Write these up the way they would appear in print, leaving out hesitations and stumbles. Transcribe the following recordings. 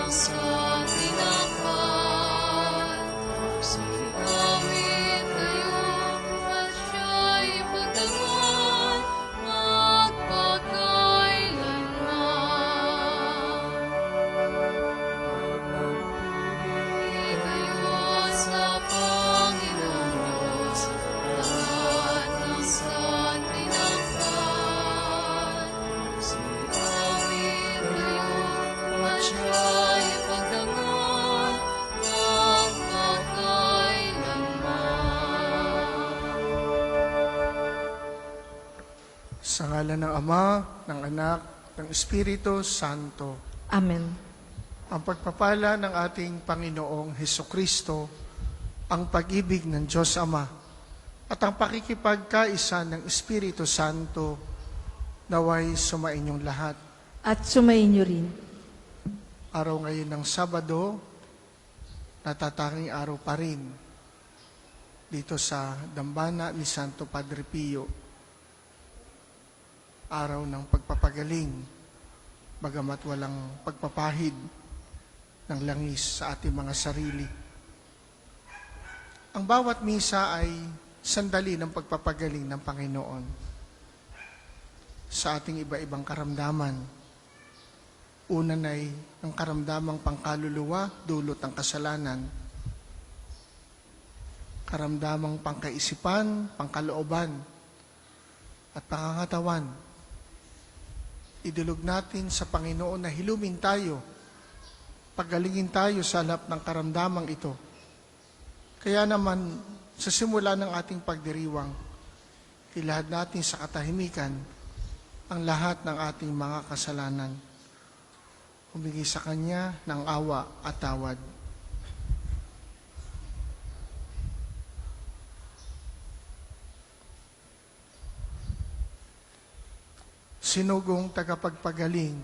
sa tinapay. Sige kami kayo at siya'y pagtangon magpakailanman. Magpuri kayo sa Panginoon Diyos, lahat ng sa tinapay. Sige kami kayo at siya'y pagtangon magpakailanman. Sa ngalan ng Ama, ng Anak, ng Espiritu Santo. Amen. Ang pagpapala ng ating Panginoong Hesukristo, ang pag-ibig ng Diyos Ama, at ang pakikipagkaisa ng Espiritu Santo, naway sumainyong lahat. At sumainyo rin. Araw ngayon ng Sabado, natatanging araw pa rin dito sa dambana ni Santo Padre Pio. Araw ng pagpapagaling, bagamat walang pagpapahid ng langis sa ating mga sarili. Ang bawat misa ay sandali ng pagpapagaling ng Panginoon sa ating iba-ibang karamdaman. Una ay ang karamdamang pangkaluluwa, dulot ng kasalanan. Karamdamang pangkaisipan, pangkalooban, at pangangatawan. Idulog natin sa Panginoon na hilumin tayo, pagalingin tayo sa halap ng karamdamang ito. Kaya naman, sa simula ng ating pagdiriwang, ilahad natin sa katahimikan ang lahat ng ating mga kasalanan. Humingi sa Kanya ng awa at tawad. Sinugong tagapagpagaling,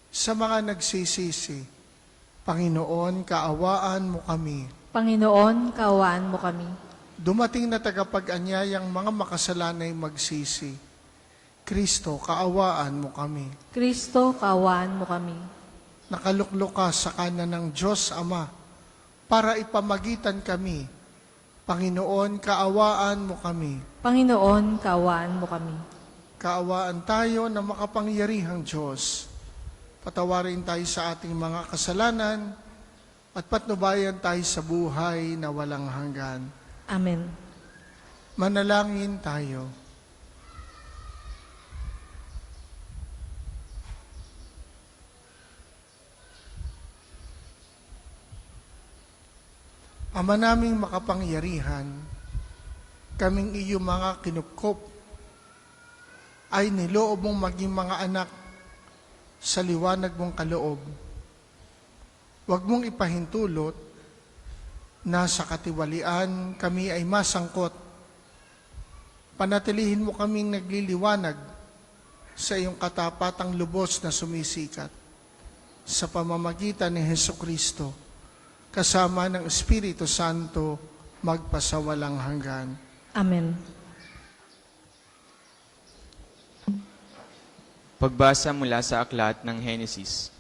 sa mga nagsisisi, Panginoon, kaawaan mo kami. Panginoon, kaawaan mo kami. Dumating na tagapag-anyayang mga makasalanay magsisi. Kristo, kaawaan mo kami. Kristo, kaawaan mo kami. Nakaluklok ka sa kanan ng Diyos Ama para ipamagitan kami. Panginoon, kaawaan mo kami. Panginoon, kaawaan mo kami. Kaawaan tayo na makapangyarihang Diyos. Patawarin tayo sa ating mga kasalanan at patnubayan tayo sa buhay na walang hanggan. Amen. Manalangin tayo. Ama naming makapangyarihan, kaming iyong mga kinupkop ay niloob mong maging mga anak sa liwanag mong kaloob. Huwag mong ipahintulot na sa katiwalian kami ay masangkot. Panatilihin mo kaming nagliliwanag sa iyong katapatang lubos na sumisikat sa pamamagitan ni Hesukristo, kasama ng Espiritu Santo, magpasawalang hanggan. Amen. Pagbasa mula sa aklat ng Henesis.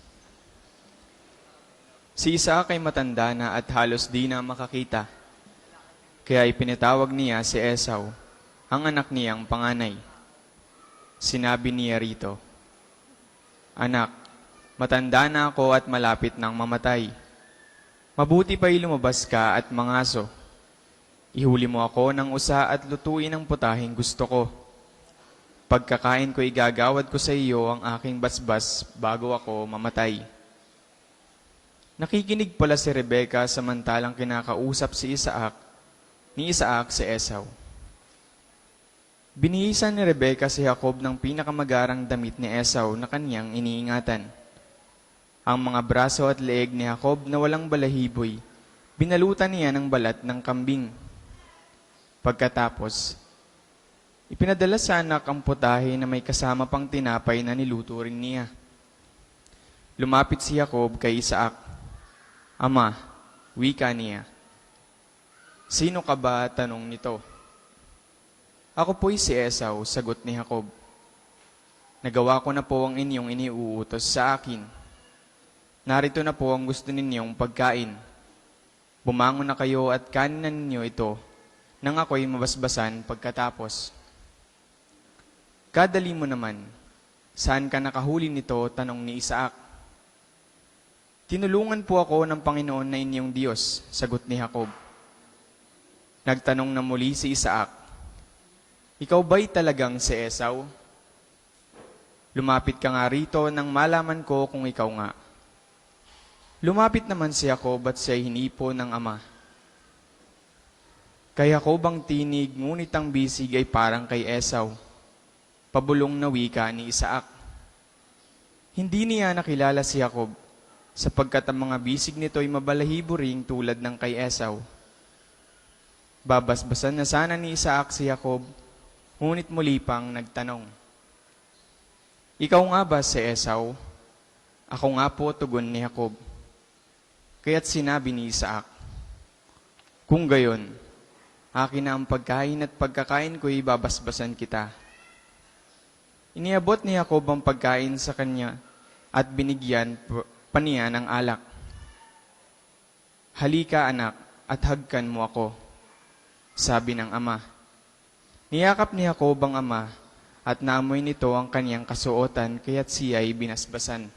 Si Isaac ay matanda na at halos di na makakita. Kaya ipinatawag niya si Esau, ang anak niyang panganay. Sinabi niya rito, "Anak, matanda na ako at malapit nang mamatay. Mabuti pa'y lumabas ka at mangaso. Ihuli mo ako ng usa at lutuin ang putahing gusto ko. Pagkakain ko, igagawad ko sa iyo ang aking basbas bago ako mamatay." Nakikinig pala si Rebeka samantalang kinakausap ni Isaac si Esau. Binihisan ni Rebeka si Jacob ng pinakamagarang damit ni Esau na kanyang iniingatan. Ang mga braso at leeg ni Jacob na walang balahiboy, binalutan niya ng balat ng kambing. Pagkatapos, ipinadala sa anak ang putahe na may kasama pang tinapay na niluto rin niya. Lumapit si Jacob kay Isaac. "Ama," wika niya, "sino ka ba?" tanong nito. "Ako po'y si Esau," sagot ni Jacob. "Nagawa ko na po ang inyong iniuutos sa akin." Narito na po ang gusto ninyong pagkain. Bumangon na kayo at kanin na ninyo ito nang ako'y mabasbasan pagkatapos. Kadali mo naman, saan ka nakahuli nito? Tanong ni Isaac. Tinulungan po ako ng Panginoon na inyong Diyos, sagot ni Jacob. Nagtanong na muli si Isaac, ikaw ba'y talagang si Esau? Lumapit ka nga rito nang malaman ko kung ikaw nga. Lumapit naman si Jacob at siya'y hinipo ng ama. Kay Jacob ang tinig, ngunit ang bisig ay parang kay Esau. Pabulong na wika ni Isaac. Hindi niya nakilala si Jacob, sapagkat ang mga bisig nito ay mabalahibo ring tulad ng kay Esau. Babasbasan na sana ni Isaac si Jacob, ngunit muli pang nagtanong. Ikaw nga ba si Esau? Ako nga po, tugon ni Jacob. Kaya't sinabi ni Isaac, kung gayon, akin na ang pagkain at pagkakain ko'y babasbasan kita. Iniabot ni Jacob ang pagkain sa kanya at binigyan pa niya ng alak. Halika anak at hagkan mo ako, sabi ng ama. Niyakap ni Jacob ang ama at naamoy nito ang kanyang kasuotan kaya't siya ay binasbasan.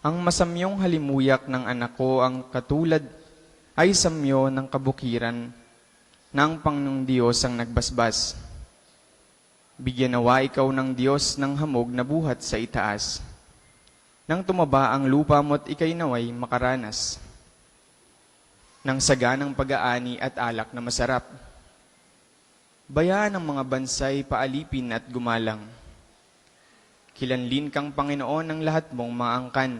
Ang masamyong halimuyak ng anak ko ang katulad ay samyo ng kabukiran ng Panginoong Diyos ang nagbasbas. Bigyan nawa ikaw ng Diyos ng hamog na buhat sa itaas. Nang tumaba ang lupa mo't ikay naway makaranas ng saganang pag-aani at alak na masarap. Bayaan ng mga bansay paalipin at gumalang. Kilanlin kang Panginoon ng lahat mong maangkan.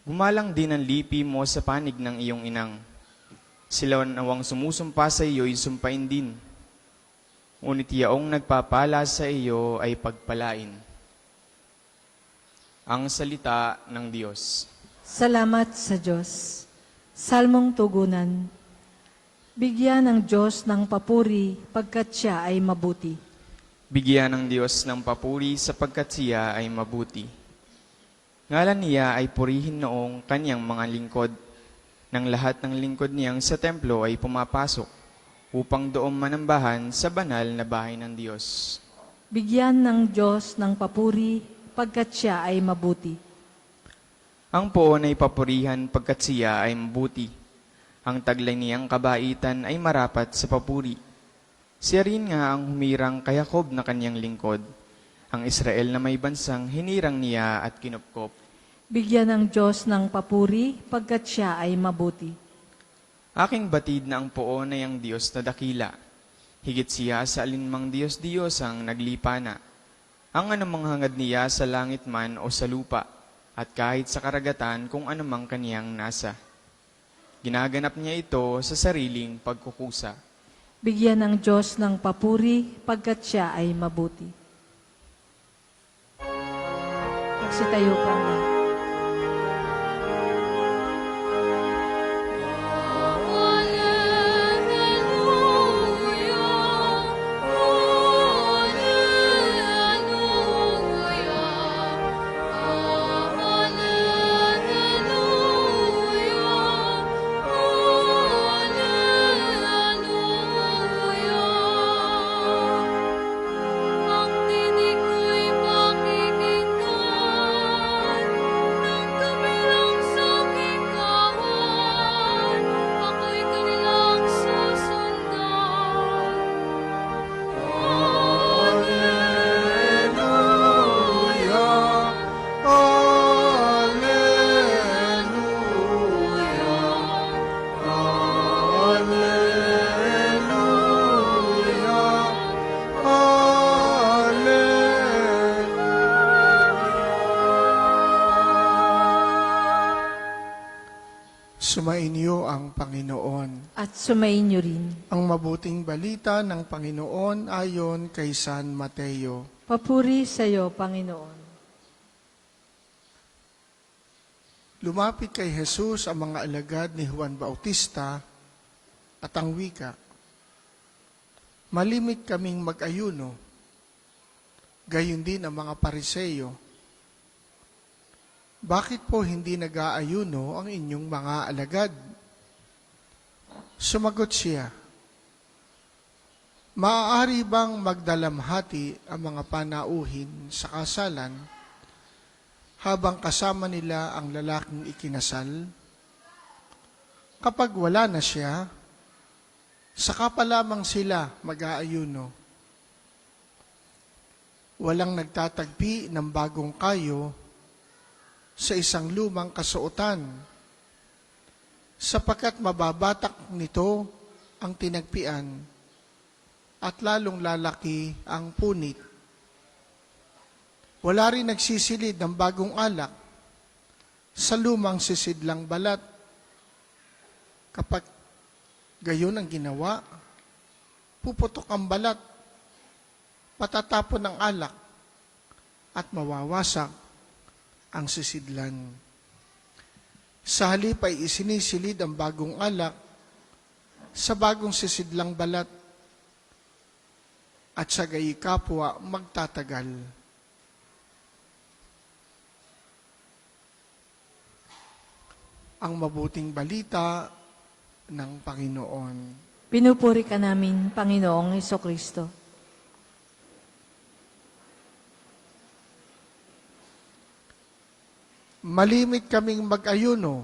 Gumalang din ang lipi mo sa panig ng iyong inang. Sila nawang sumusumpa sa iyo'y sumpain din. Ngunit yaong nagpapala sa iyo ay pagpalain. Ang salita ng Diyos. Salamat sa Diyos. Salmong tugunan. Bigyan ng Diyos ng papuri pagkat siya ay mabuti. Bigyan ng Diyos ng papuri sapagkat siya ay mabuti. Ngalan niya ay purihin noong kanyang mga lingkod. Nang lahat ng lingkod niyang sa templo ay pumapasok upang doon manambahan sa banal na bahay ng Diyos. Bigyan ng Diyos ng papuri pagkat siya ay mabuti. Ang poon ay papurihan pagkat siya ay mabuti. Ang taglay niyang kabaitan ay marapat sa papuri. Siya rin nga ang humirang kay Jacob na kanyang lingkod. Ang Israel na may bansang hinirang niya at kinupkop. Bigyan ng Diyos ng papuri pagkat siya ay mabuti. Aking batid na ang poon ay ang Diyos na dakila. Higit siya sa alinmang Diyos-Diyos ang naglipana. Ang anumang hangad niya sa langit man o sa lupa, at kahit sa karagatan kung anumang kaniyang nasa. Ginaganap niya ito sa sariling pagkukusa. Bigyan ng Diyos ng papuri pagkat siya ay mabuti. Magsitayo pa na. Ang tinig ko'y pakikinggan ng kabilang sa kikawan, ako'y kanilang susundan. Alleluia, Sumainyo ang Panginoon. At sumainyo rin. Ang mabuting balita ng Panginoon ayon kay San Mateo. Papuri sa iyo, Panginoon. Lumapit kay Jesus ang mga alagad ni Juan Bautista at ang wika, malimit kaming mag-ayuno, gayon din ang mga Pariseyo. bakit po hindi nag-aayuno ang inyong mga alagad? Sumagot siya, maaari bang magdalamhati ang mga panauhin sa kasalan habang kasama nila ang lalaking ikinasal? Kapag wala na siya, saka pa lamang sila mag-aayuno. Walang nagtatagpi ng bagong kayo sa isang lumang kasuotan, sapagkat mababatak nito ang tinagpian at lalong lalaki ang punit. Wala rin nagsisilid ng bagong alak sa lumang sisidlang balat. Kapag gayon ang ginawa, puputok ang balat, patatapon ang alak, at mawawasak ang sisidlan. Sa halip ay isinisilid ang bagong alak sa bagong sisidlang balat, at sa gayi kapwa magtatagal. Ang mabuting balita ng Panginoon. Pinupuri ka namin, Panginoong Hesukristo. Malimit kaming mag-ayuno,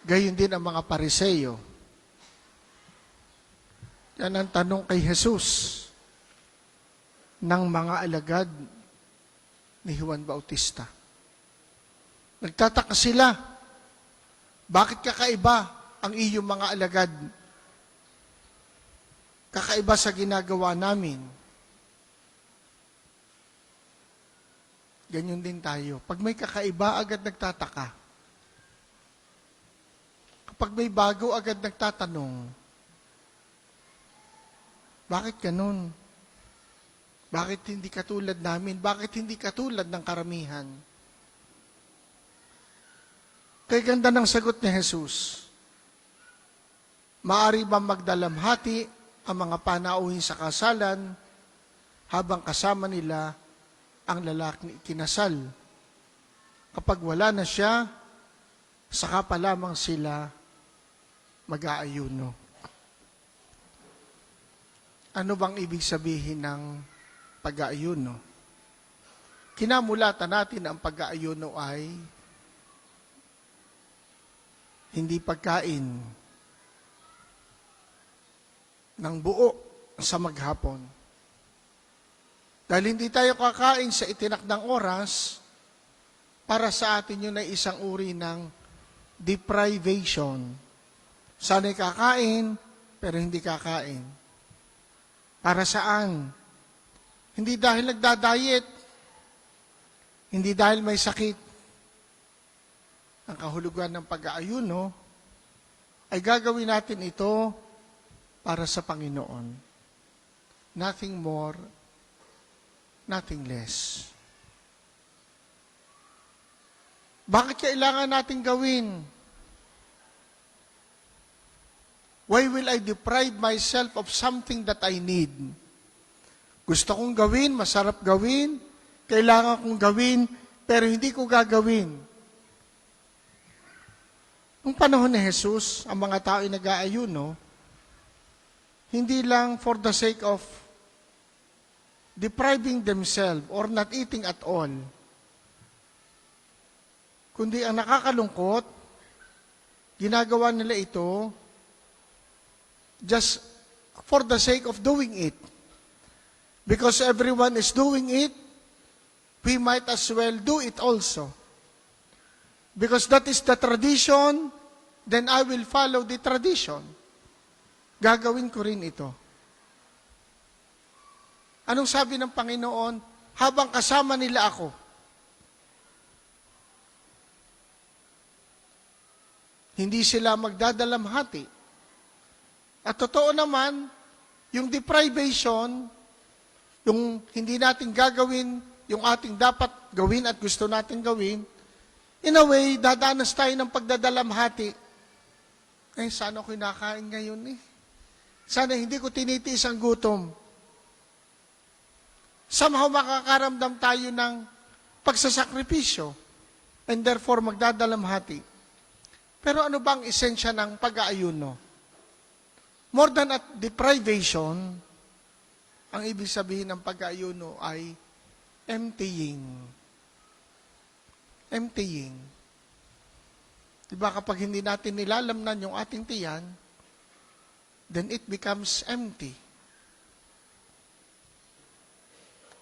gayon din ang mga Pariseyo. Yan ang tanong kay Jesus ng mga alagad ni Juan Bautista. Nagtataka sila, bakit kakaiba ang iyong mga alagad? Kakaiba sa ginagawa namin. Ganyan din tayo. Pag may kakaiba, agad nagtataka. Kapag may bago, agad nagtatanong, bakit ganun? Bakit hindi katulad namin? Bakit hindi katulad ng karamihan? Kaya ganda ng sagot ni Jesus. Maari ba magdalamhati ang mga panauhin sa kasalan habang kasama nila ang lalaking ikinasal? Kapag wala na siya, saka pa lamang sila mag-aayuno. Ano bang ibig sabihin ng pag-aayuno? Kinamulatan natin ang pag-aayuno ay hindi pagkain ng buo sa maghapon. Dahil hindi tayo kakain sa itinakdang oras, para sa atin yun ay isang uri ng deprivation. Sana'y kakain, pero hindi kakain. Para saan? Hindi dahil nagda-diet, hindi dahil may sakit. Ang kahulugan ng pag-aayuno ay gagawin natin ito para sa Panginoon. Nothing more, nothing less. Bakit kailangan natin gawin? Why will I deprive myself of something that I need? Gusto kong gawin, masarap gawin, kailangan kong gawin, pero hindi ko gagawin. Nung panahon ni Jesus, ang mga tao ay nag-aayuno, hindi lang for the sake of depriving themselves or not eating at all, kundi ang nakakalungkot, ginagawa nila ito just for the sake of doing it. Because everyone is doing it, we might as well do it also. Because that is the tradition, then I will follow the tradition. Gagawin ko rin ito. Anong sabi ng Panginoon? Habang kasama nila ako, hindi sila magdadalamhati. At totoo naman, yung deprivation, yung hindi natin gagawin, yung ating dapat gawin at gusto natin gawin, in a way, dadanas tayo ng pagdadalamhati. Sana ako'y nakain ngayon eh. Sana hindi ko tinitiis ang gutom. Somehow makakaramdam tayo ng pagsasakripisyo. and therefore magdadalamhati. Pero ano ba ang esensya ng pag-aayuno? More than at deprivation, ang ibig sabihin ng pag-aayuno ay emptying. Emptying. Diba kapag hindi natin nilalamnan yung ating tiyan, then it becomes empty.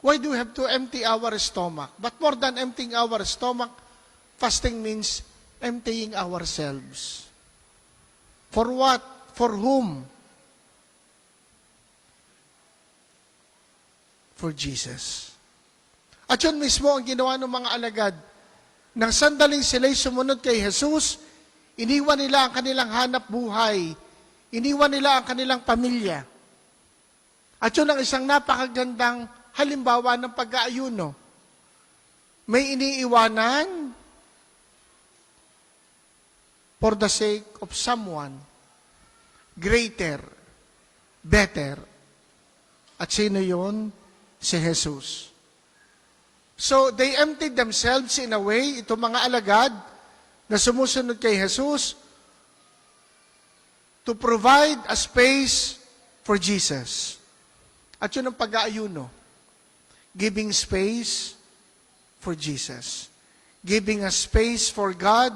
Why do we have to empty our stomach? But more than emptying our stomach, fasting means emptying ourselves. For what? For whom? For Jesus. At yun mismo ang ginawa ng mga alagad. Nang sandaling sila'y sumunod kay Jesus, iniwan nila ang kanilang hanap buhay. Iniwan nila ang kanilang pamilya. At yun ang isang napakagandang halimbawa ng pag-aayuno. May iniiwanan for the sake of someone greater, better. At sino yun? Si Jesus. So, they emptied themselves in a way, itong mga alagad na sumusunod kay Jesus, to provide a space for Jesus. At yun ang pag-aayuno. Giving space for Jesus. Giving a space for God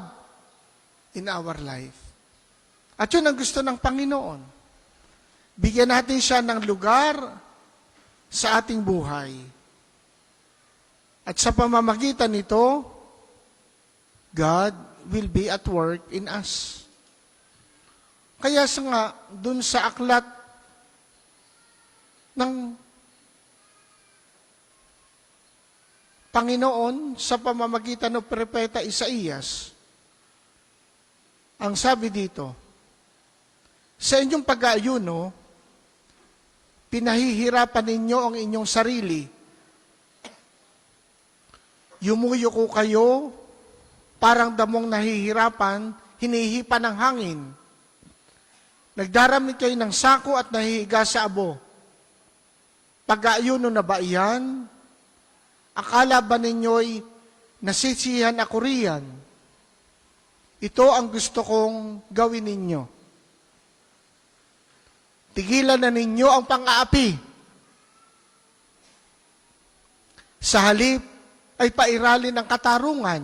in our life. At yun ang gusto ng Panginoon. Bigyan natin siya ng lugar sa ating buhay. At sa pamamagitan nito, God will be at work in us. Kaya sa nga, dun sa aklat ng Panginoon sa pamamagitan ng propeta Isaías, ang sabi dito, sa inyong pag-aayuno, pinahihirapan ninyo ang inyong sarili. Yumuyuko kayo, parang damong nahihirapan, hinihipa ng hangin. Nagdaramit kayo ng sako at nahihiga sa abo. Pag-aayuno na ba iyan? Akala ba ninyo'y nasisiyahan ako riyan? Ito ang gusto kong gawin ninyo. Tigilan na ninyo ang pang-aapi. Sa halip ay pairalin ng katarungan.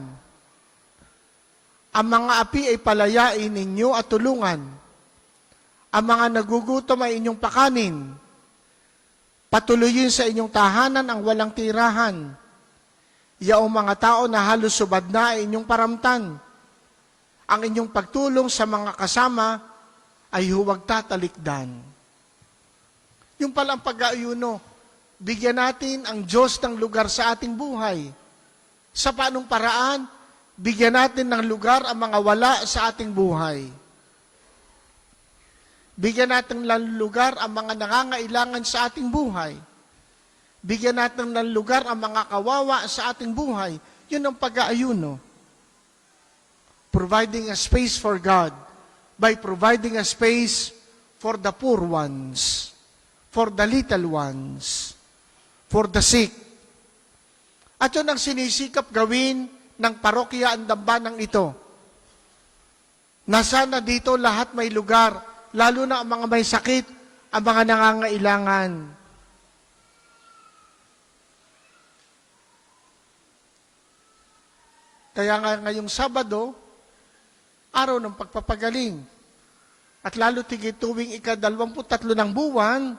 Ang mga api ay palayain ninyo at tulungan. Ang mga nagugutom ay inyong pakanin. Patuloyin sa inyong tahanan ang walang tirahan. Yaong mga tao na halos subad na ay inyong paramtan. Ang inyong pagtulong sa mga kasama ay huwag tatalikdan. Yung palang pag-aayuno, bigyan natin ang Diyos ng lugar sa ating buhay. Sa paanong paraan, bigyan natin ng lugar ang mga wala sa ating buhay. Bigyan natin ng lugar ang mga nangangailangan sa ating buhay. Bigyan natin ng lugar ang mga kawawa sa ating buhay. Yun ang pag-aayuno. Providing a space for God by providing a space for the poor ones, for the little ones, for the sick. At yun ang sinisikap gawin ng parokya ang dambanang ito. Nasana dito lahat may lugar, lalo na ang mga may sakit, ang mga nangangailangan. Kaya nga ngayong Sabado, araw ng pagpapagaling. At lalo tigit tuwing ika-23 ng buwan,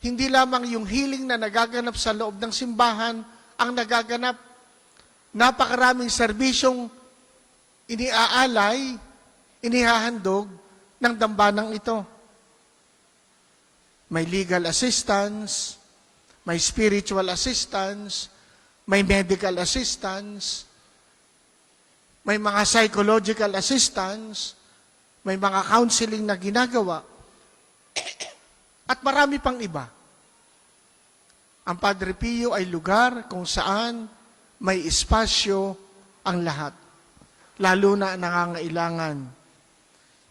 hindi lamang yung healing na nagaganap sa loob ng simbahan ang nagaganap. Napakaraming serbisyong iniaalay, inihahandog ng dambanang ito. May legal assistance, may spiritual assistance, may medical assistance, may mga psychological assistance, may mga counseling na ginagawa, at marami pang iba. Ang Padre Pio ay lugar kung saan may espasyo ang lahat, lalo na nangangailangan.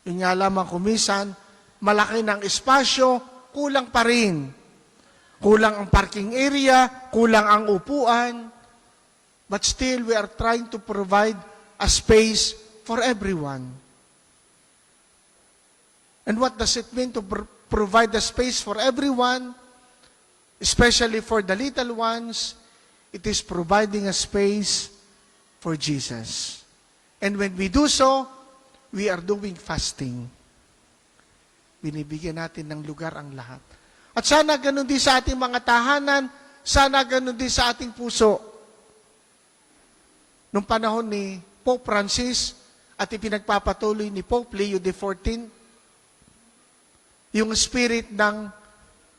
Yun nga lamang kumisan, malaki ng espasyo, kulang pa rin. Kulang ang parking area, kulang ang upuan, But still, we are trying to provide a space for everyone. And what does it mean to provide a space for everyone, especially for the little ones? It is providing a space for Jesus. And when we do so, we are doing fasting. Binibigyan natin ng lugar ang lahat. At sana ganun din sa ating mga tahanan, sana ganun din sa ating puso. Nung panahon ni Pope Francis at ipinagpapatuloy ni Pope Leo XIV, yung spirit ng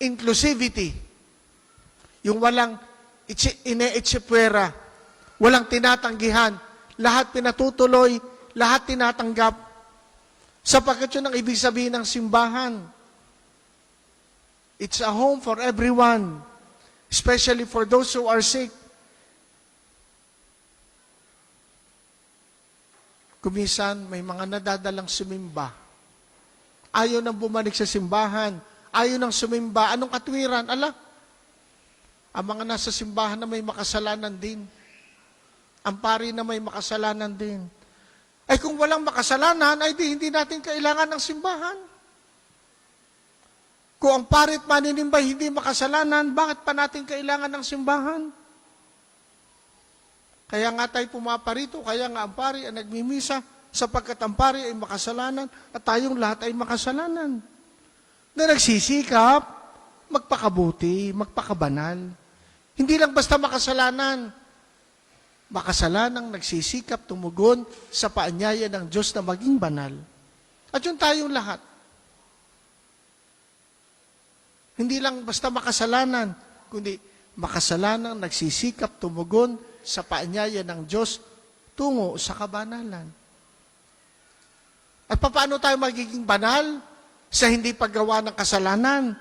inclusivity, yung walang ine-etsepwera, walang tinatanggihan, lahat pinatutuloy, lahat tinatanggap, sapagkat yun ang ibig sabihin ng simbahan. It's a home for everyone, especially for those who are sick. Kumisan, may mga nadadalang sumimba. Ayaw nang bumalik sa simbahan. Ayaw nang sumimba. Anong katwiran? Ang mga nasa simbahan na may makasalanan din. Ang pari na may makasalanan din. Ay kung walang makasalanan, ay hindi natin kailangan ng simbahan. Kung ang pari at maninimba hindi makasalanan, bakit pa natin kailangan ng simbahan? Kaya nga tayo pumaparito, kaya nga ang pari ay nagmimisa, sapagkat ang pari ay makasalanan at tayong lahat ay makasalanan. Na nagsisikap, magpakabuti, magpakabanal. Hindi lang basta makasalanan. Makasalanang nagsisikap tumugon sa paanyaya ng Diyos na maging banal. At yun tayong lahat. Hindi lang basta makasalanan, kundi makasalanang nagsisikap tumugon sa paanyaya ng Diyos tungo sa kabanalan. At paano tayo magiging banal sa hindi paggawa ng kasalanan?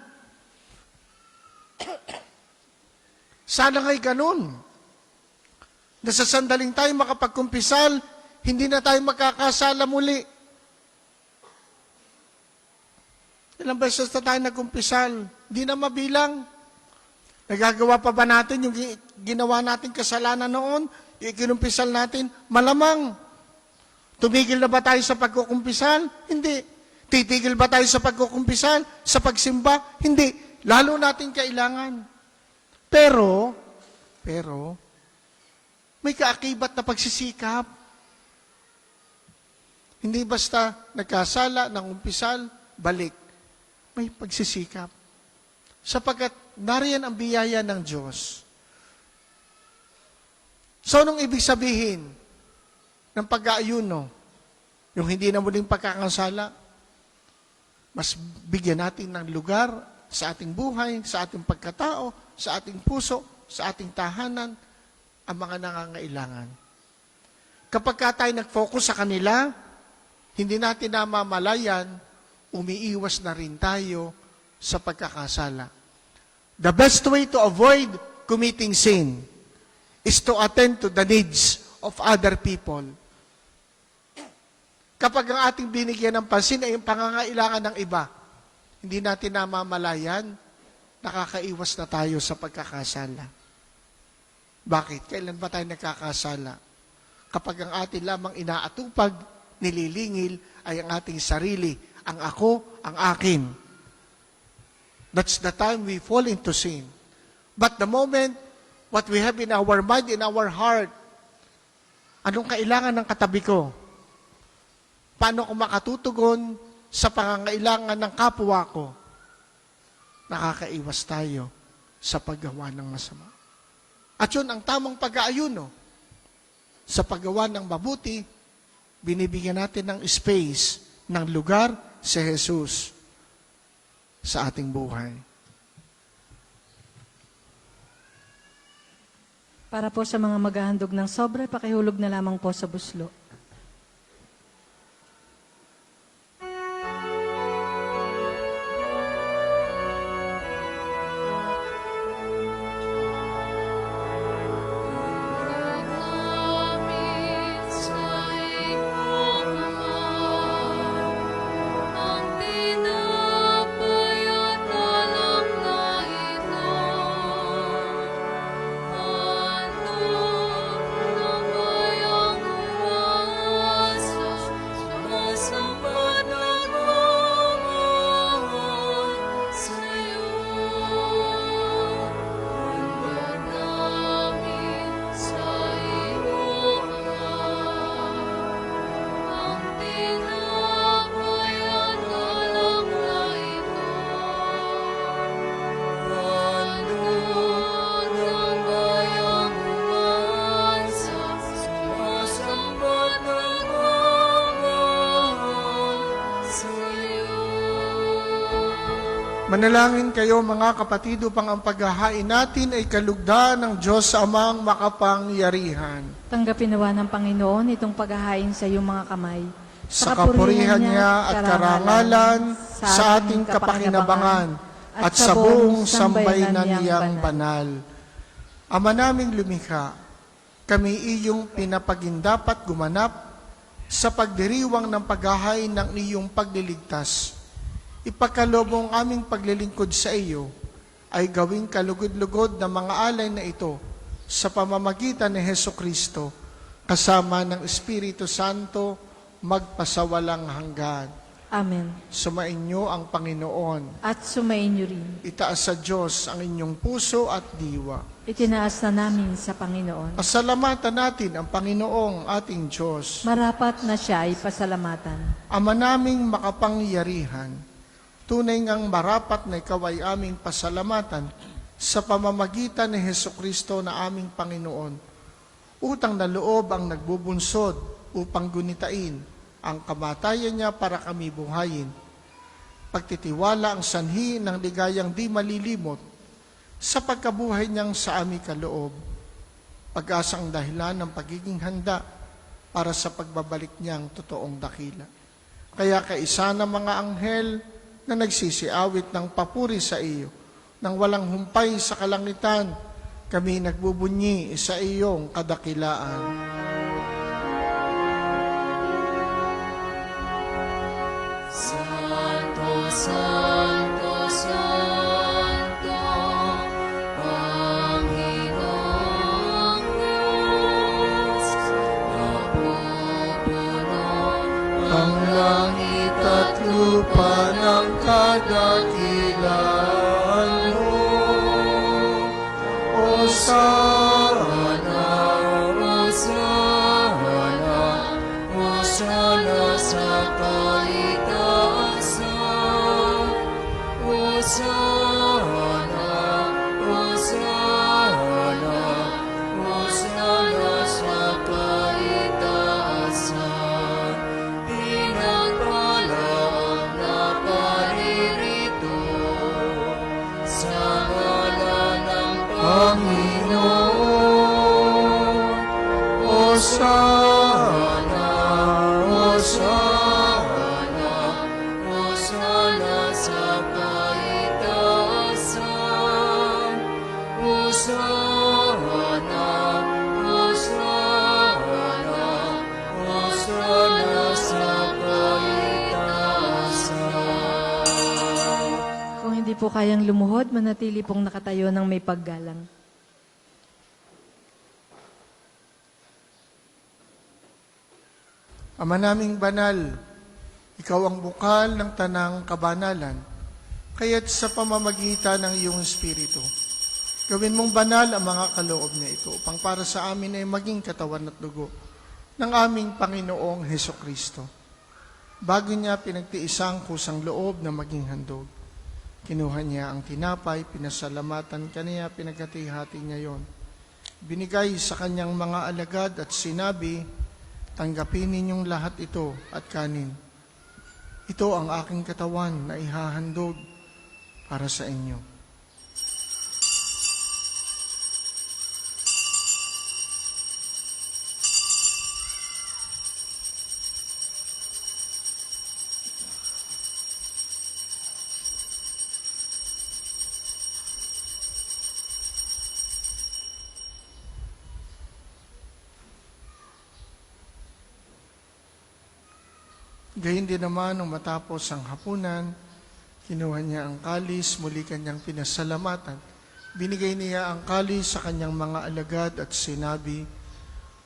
Sana nga'y ganun. Na sa sandaling tayo makapagkumpisal, hindi na tayo magkakasala muli. Ilang beses na tayo nagkumpisal, hindi na mabilang. Nagagawa pa ba natin yung ginawa natin kasalanan noon? Yung kinumpisal natin? Malamang. Tumigil na ba tayo sa pagkukumpisal? Hindi. Titigil ba tayo sa pagkukumpisal? Sa pagsimba? Hindi. Lalo natin kailangan. Pero, may kaakibat na pagsisikap. Hindi basta nagkasala, nangumpisal, balik. May pagsisikap. Sapagkat nariyan ang biyaya ng Diyos. So, anong ibig sabihin ng pag-aayuno? Yung hindi na muling pagkakasala, mas bigyan natin ng lugar sa ating buhay, sa ating pagkatao, sa ating puso, sa ating tahanan, ang mga nangangailangan. Kapag tayo nag-focus sa kanila, hindi natin namamalayan, umiiwas na rin tayo sa pagkakasala. The best way to avoid committing sin is to attend to the needs of other people. Kapag ang ating binigyan ng pansin ay yung pangangailangan ng iba, hindi natin namamalayan, nakakaiwas na tayo sa pagkakasala. Bakit? Kailan ba tayo nagkakasala? Kapag ang atin lamang inaatupag, nililingil, ay ang ating sarili, ang ako, ang akin. That's the time we fall into sin. But the moment, what we have in our mind, in our heart, anong kailangan ng katabi ko? Paano ko makatutugon sa pangangailangan ng kapwa ko? Nakakaiwas tayo sa paggawa ng masama. At yun ang tamang pag-aayuno. Sa paggawa ng mabuti, binibigyan natin ng space, ng lugar si Jesus sa ating buhay. Para po sa mga maghahandog ng sobre, pakihulog na lamang po sa buslo. Pagkamit sa iyong ang tinapay at alak na ito, handog Manalangin kayo mga kapatid upang ang paghahain natin ay kalugdan ng Diyos Amang makapangyarihan. Tanggapin nawa ng Panginoon itong paghahain sa iyong mga kamay. Sa kapurihan niya at karangalan sa ating kapakinabangan at sa buong sambayanan niyang banal. Ama naming lumikha, kami iyong pinapagindapat gumanap sa pagdiriwang ng paghahain ng iyong pagliligtas. Ipagkaloob ang aming paglilingkod sa iyo ay gawing kalugod-lugod na mga alay na ito sa pamamagitan ni Heso Kristo kasama ng Espiritu Santo magpasawalang hanggan. Amen. Sumainyo ang Panginoon. At sumainyo rin. Itaas sa Diyos ang inyong puso at diwa. Itinaas na namin sa Panginoon. Pasalamatan natin ang Panginoong ating Diyos. Marapat na siya ay pasalamatan. Ama naming makapangyarihan, tunay ngang marapat na ikaw ay aming pasalamatan sa pamamagitan ni Heso Kristo na aming Panginoon. Utang na loob ang nagbubunsod upang gunitain ang kamatayan niya para kami buhayin. Pagtitiwala ang sanhi ng ligayang di malilimot sa pagkabuhay niyang sa aming kaloob. Pag-asang dahilan ng pagiging handa para sa pagbabalik niyang totoong dakila. Kaya kaisa ng mga anghel na nagsisiawit ng papuri sa iyo, nang walang humpay sa kalangitan, kami nagbubunyi sa iyong kadakilaan. Santo, Santo, Santo, Panginoong Diyos, napupuno Ang langit at lupa ng kadakilaan mo. Hosana, Hosana, Hosana sa kaitaasan. Hosana, Hosana, Hosana sa kaitaasan. Pinagpala ang naparirito sa ngalan ng Panginoon. Hosana, Hosana, Hosana sa kaitaasan. Hosana, Hosana, Hosana sa kaitaasan. Kung hindi po kayang lumuhod, manatili pong nakatayo ng may paggalang. Ama naming banal, ikaw ang bukal ng tanang kabanalan, kaya't sa pamamagitan ng iyong Espiritu, gawin mong banal ang mga kaloob na ito upang para sa amin ay maging katawan at dugo ng aming Panginoong Heso Kristo. Bago niya pinagtiisang kusang loob na maging handog, kinuha niya ang tinapay, pinasalamatan kaniya, pinaghati-hati niya yon. Binigay sa kanyang mga alagad at sinabi, tanggapin ninyong lahat ito at kanin. Ito ang aking katawan na ihahandog para sa inyo. Gayun din naman, nung matapos ang hapunan, kinuha niya ang kalis, muli kanyang pinasalamatan. Binigay niya ang kalis sa kanyang mga alagad at sinabi,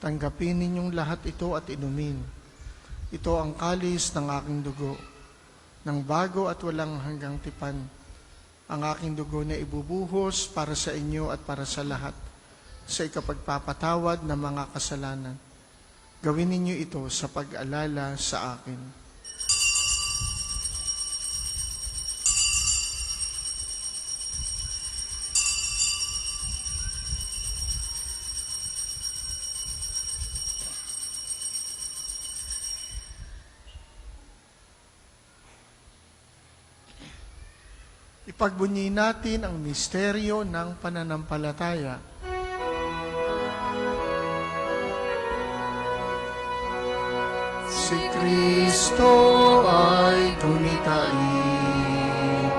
tanggapin ninyong lahat ito at inumin. Ito ang kalis ng aking dugo, ng bago at walang hanggang tipan. Ang aking dugo na ibubuhos para sa inyo at para sa lahat, sa ikapagpapatawad ng mga kasalanan. Gawin ninyo ito sa pag-alala sa akin. Ipagbunyi natin ang misteryo ng pananampalataya. Si Kristo ay tumitain,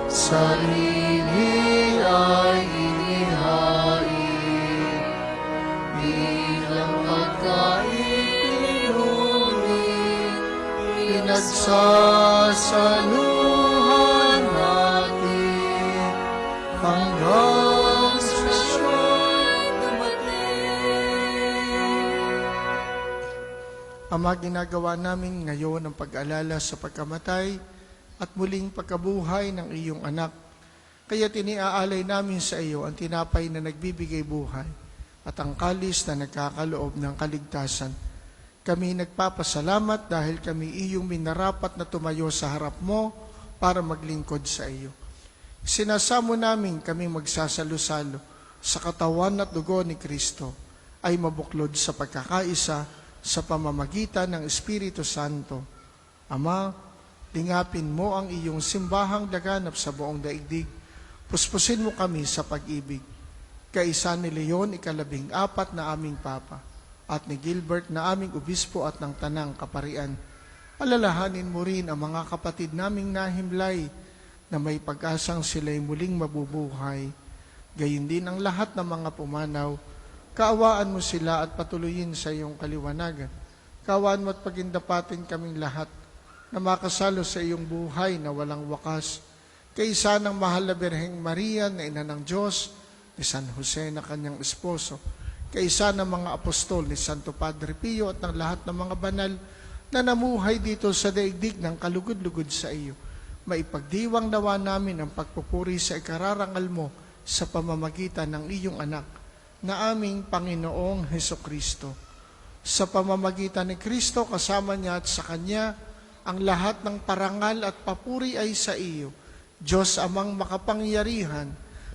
sarili ay inihain, bilang pagkaipinuli, pinagsasaluhan natin, hanggang sa siya'y dumating. Ama, ginagawa namin ngayon ang pag-alala sa pagkamatay at muling pagkabuhay ng iyong anak. Kaya tiniaalay namin sa iyo ang tinapay na nagbibigay buhay at ang kalis na nagkakaloob ng kaligtasan. Kami nagpapasalamat dahil kami iyong minarapat na tumayo sa harap mo para maglingkod sa iyo. Sinasamo namin kami magsasalo-salo sa katawan at dugo ni Kristo ay mabuklod sa pagkakaisa sa pamamagitan ng Espiritu Santo. Ama, lingapin mo ang iyong simbahang laganap sa buong daigdig. Puspusin mo kami sa pag-ibig. Kaisa ni Leon, 14 na aming Papa, at ni Gilbert na aming Obispo at ng Tanang Kaparian. Alalahanin mo rin ang mga kapatid naming nahimlay na may pag-asang sila'y muling mabubuhay. Gayon din ang lahat ng mga pumanaw. Kaawaan mo sila at patuloyin sa iyong kaliwanagan. Kaawaan mo at pagindapatin kaming lahat na makasalo sa iyong buhay na walang wakas. Kaisa ng mahal na Birheng Maria na ina ng Diyos, ni San Jose na kanyang esposo, kaisa ng mga apostol ni Santo Padre Pio at ng lahat ng mga banal na namuhay dito sa daigdig ng kalugod-lugod sa iyo. Maipagdiwang nawa namin ang pagpupuri sa ikararangal mo sa pamamagitan ng iyong anak na aming Panginoong Hesukristo. Sa pamamagitan ni Kristo, kasama niya at sa Kanya, ang lahat ng parangal at papuri ay sa iyo, Diyos amang makapangyarihan,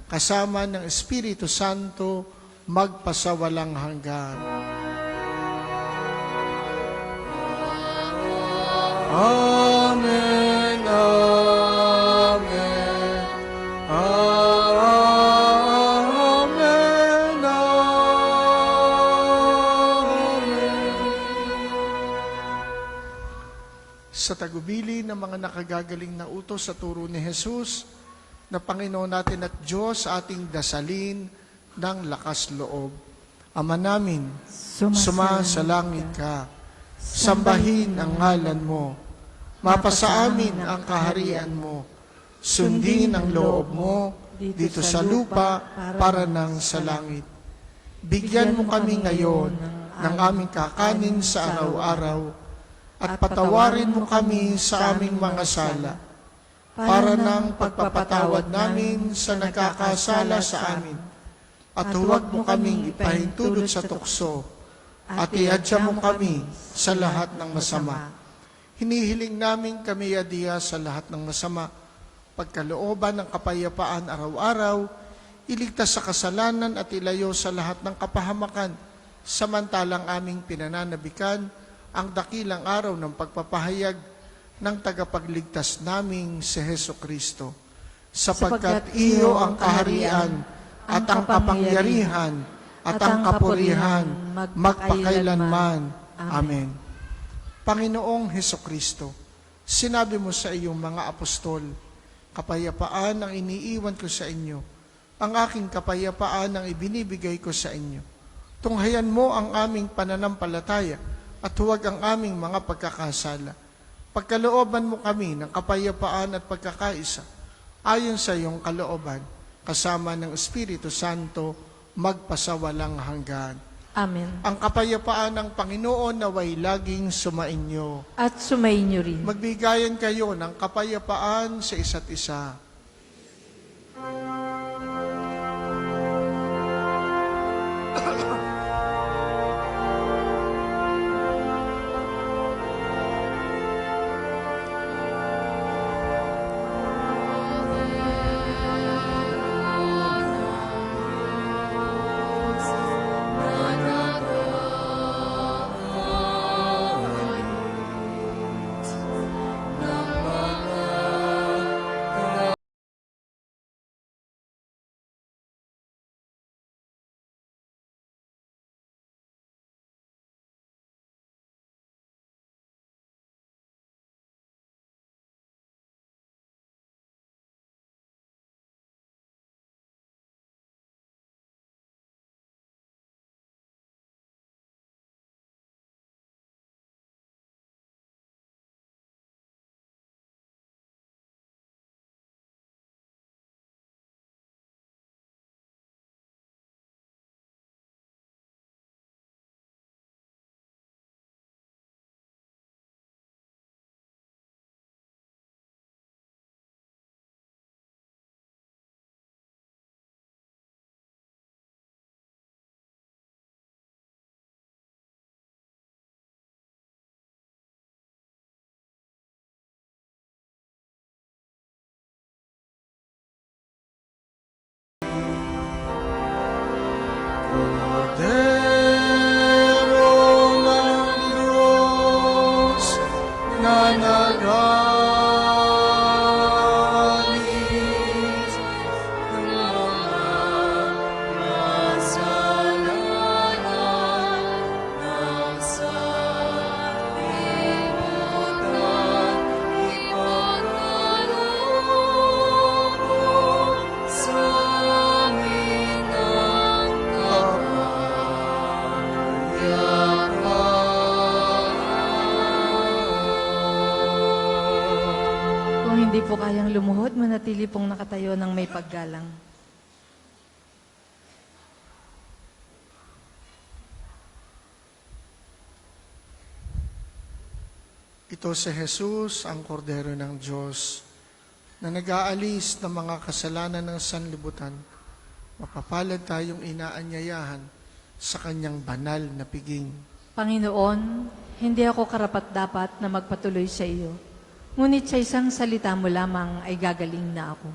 kasama ng Espiritu Santo, magpasawalang hanggan. Amen, Amen, Amen, Amen. Sa tagubili ng mga nakagagaling na utos sa turo ni Jesus, na Panginoon natin at Diyos, ating dasalin ng lakas loob. Ama namin, sumasalangit ka, sambahin ang ngalan mo, mapasa amin ang kaharian mo, sundin ang loob mo dito sa lupa para nang sa langit. Bigyan mo kami ngayon ng aming kakanin sa araw-araw at patawarin mo kami sa aming mga sala para ng pagpapatawad namin sa nagkakasala sa amin. At huwag mo kaming ipahintulot sa tukso, at iadya mo kami sa lahat ng masama. Hinihiling namin kami adiya sa lahat ng masama, pagkalooban ng kapayapaan araw-araw, iligtas sa kasalanan at ilayo sa lahat ng kapahamakan, samantalang aming pinananabikan ang dakilang araw ng pagpapahayag ng tagapagligtas naming si Hesukristo. Sapagkat iyo ang kaharian at ang kapangyarihan at ang kapurihan magpakailanman. Amen. Panginoong Hesukristo, sinabi mo sa iyong mga apostol, kapayapaan ang iniiwan ko sa inyo, ang aking kapayapaan ang ibinibigay ko sa inyo. Tunghayan mo ang aming pananampalataya at huwag ang aming mga pagkakasala. Pagkalooban mo kami ng kapayapaan at pagkakaisa, ayon sa iyong kalooban, kasama ng Espiritu Santo, magpasawalang hanggan. Amen. Ang kapayapaan ng Panginoon naway laging sumainyo. At sumainyo rin. Magbigayan kayo ng kapayapaan sa isa't isa. hindi po kayang lumuhod, manatili pong nakatayo ng may paggalang. Ito si Jesus, ang kordero ng Diyos, na nag-aalis ng mga kasalanan ng sanlibutan. Mapapalad tayong inaanyayahan sa kanyang banal na piging. Panginoon, hindi ako karapat-dapat na magpatuloy sa iyo. Ngunit sa isang salita mo lamang ay gagaling na ako.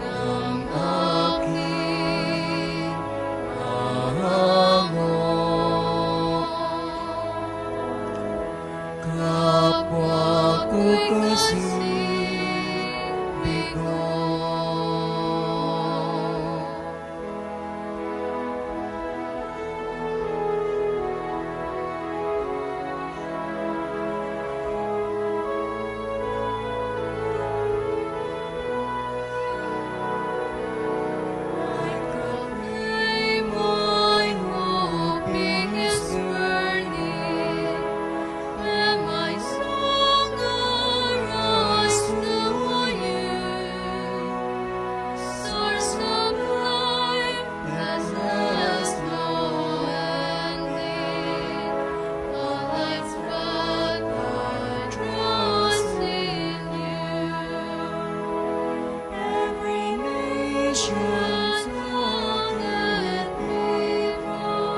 ng aking hango. Kapwa ko kasi bigo. nations of the people,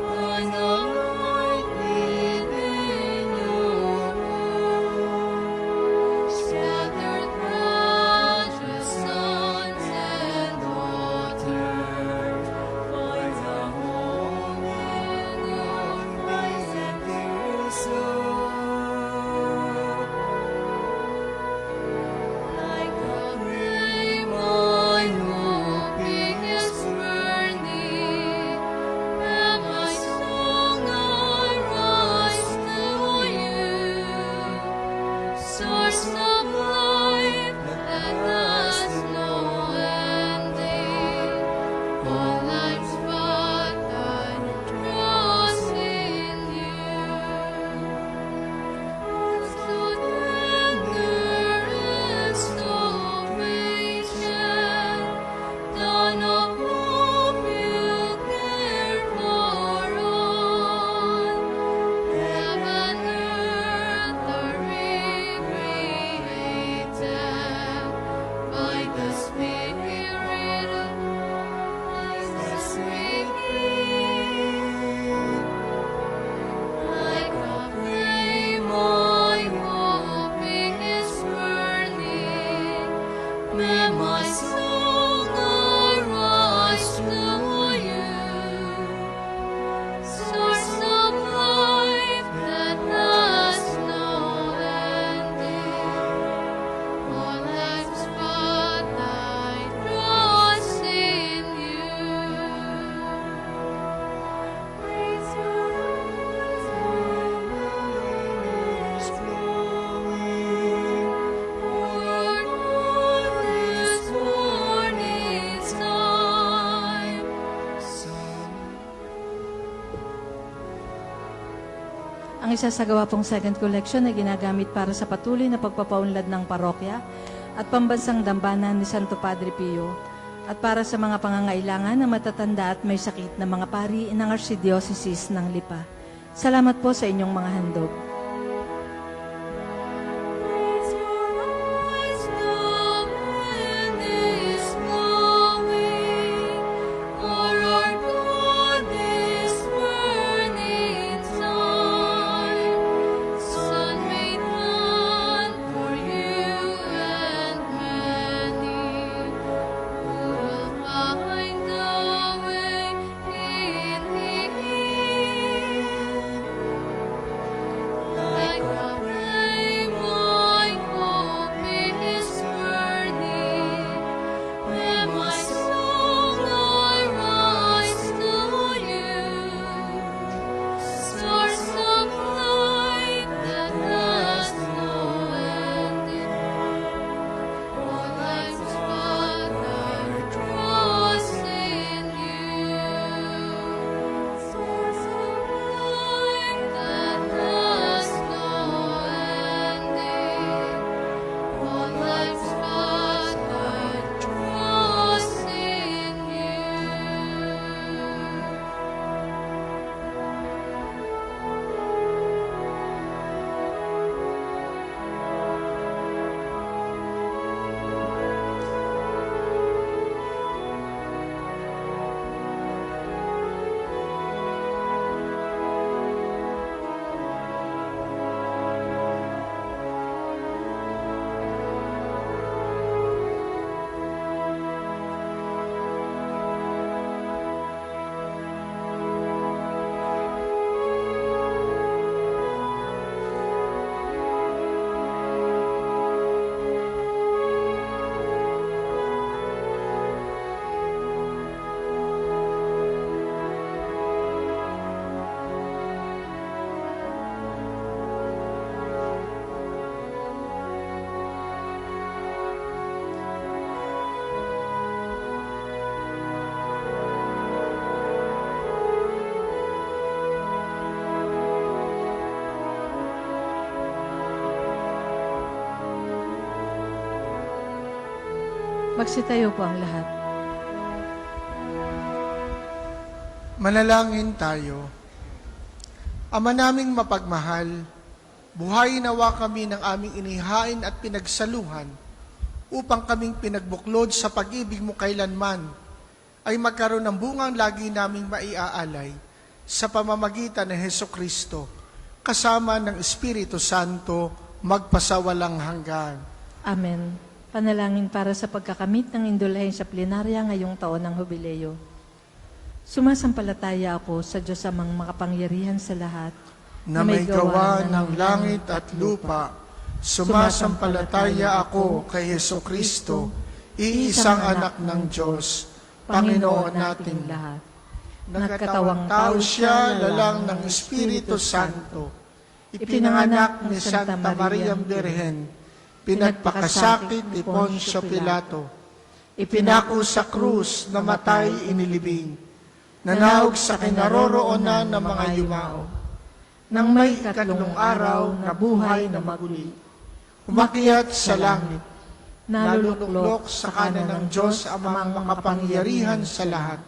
find the light within your heart. Scattered precious sons and daughters, find a home in your eyes and dear soul. Like a flame, my hoping is burning, and my song arise to you. Source of life that has no ending, all life's but I trust in you. So tender and so patient, dawn of hope you care for all. Heaven and earth are recreated by the Spirit of the sweet like a flame, my hoping is burning. May my song arise to you, source of life that has no ending. All life's but I trust in you. Raise your eyes, the morning is glowing. Pour out this morning's time. Ang isasagawa pong second collection ay ginagamit para sa patuloy na pagpapaunlad ng parokya at pambansang dambana ni Santo Padre Pio at para sa mga pangangailangan ng matatanda at may sakit na mga pari ng Archdiocese ng Lipa. Salamat po sa inyong mga handog. Raise your eyes, the wind is blowing. For our God is burning time. Sun may run for you and many who will find the way in Him. Like a flame, my hoping is burning. May my song arise to you, source of life that has no ending. All life's but I trust in you, source of life that has no ending. All life's but I trust in you. Magsitayo po ang lahat. Manalangin tayo. Ama naming mapagmahal, buhayin nawa kami ng aming inihain at pinagsaluhan upang kaming pinagbuklod sa pag-ibig mo kailanman, ay magkaroon ng bungang lagi naming maiaalay sa pamamagitan ng Hesukristo, kasama ng Espiritu Santo, magpasawalang hanggan. Amen. Panalangin para sa pagkakamit ng indulhensya plenarya ngayong taon ng Jubileo. Sumasampalataya ako sa Diyos amang makapangyarihan sa lahat, Na may gawa ng langit at lupa, sumasampalataya ako kay Hesukristo, iisang anak ng Diyos, Panginoon nating lahat. Nagkatawang tao siya, lalang ng Espiritu Santo. Ipinanganak ni Santa Maria Birhen, pinagpakasakit ni Poncio Pilato, ipinako sa krus, namatay, inilibing, nanahog sa kinaroroonan ng mga yumao, nang may ikatlong araw na buhay na maguli, umakyat sa langit, naluluklok sa kanan ng Diyos amang makapangyarihan sa lahat.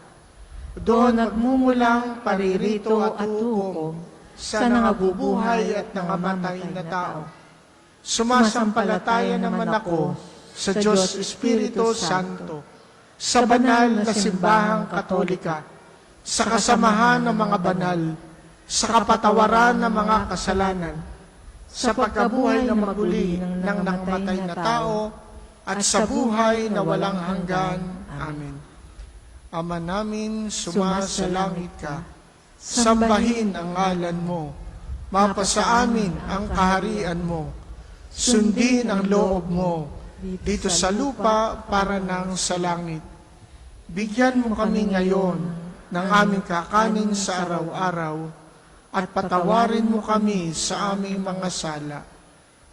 Doon nagmumulang paririto at hukom sa nangabubuhay at nangamatay na tao. Sumasampalataya naman ako sa Diyos Espiritu Santo, sa banal na simbahang katolika, sa kasamahan ng mga banal, sa kapatawaran ng mga kasalanan, sa pagkabuhay na maguli ng nangamatay na tao, at sa buhay na walang hanggan. Amen. Ama namin, sumasalangit ka, sambahin ang ngalan mo, mapasa amin ang kaharian mo, sundin ang loob mo, dito sa lupa para nang sa langit. Bigyan mo kami ngayon ng aming kakanin sa araw-araw, at patawarin mo kami sa aming mga sala,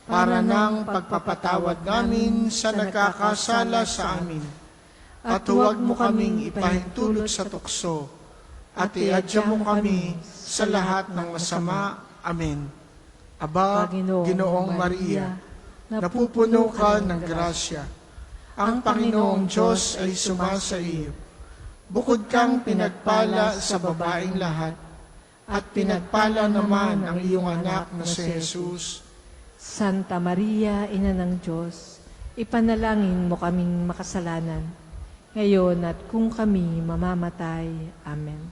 para nang pagpapatawad namin sa nagkakasala sa amin. At huwag mo kaming ipahintulot sa tukso, at iadya mo kami sa lahat ng masama. Amen. Aba, Ginoong Maria, napupuno ka ng grasya. Ang Panginoong Diyos ay sumasa iyo. Bukod kang pinagpala sa babaeng lahat, at pinagpala naman ang iyong anak na si Jesus. Santa Maria, Ina ng Diyos, ipanalangin mo kaming makasalanan, ngayon at kung kami mamamatay. Amen.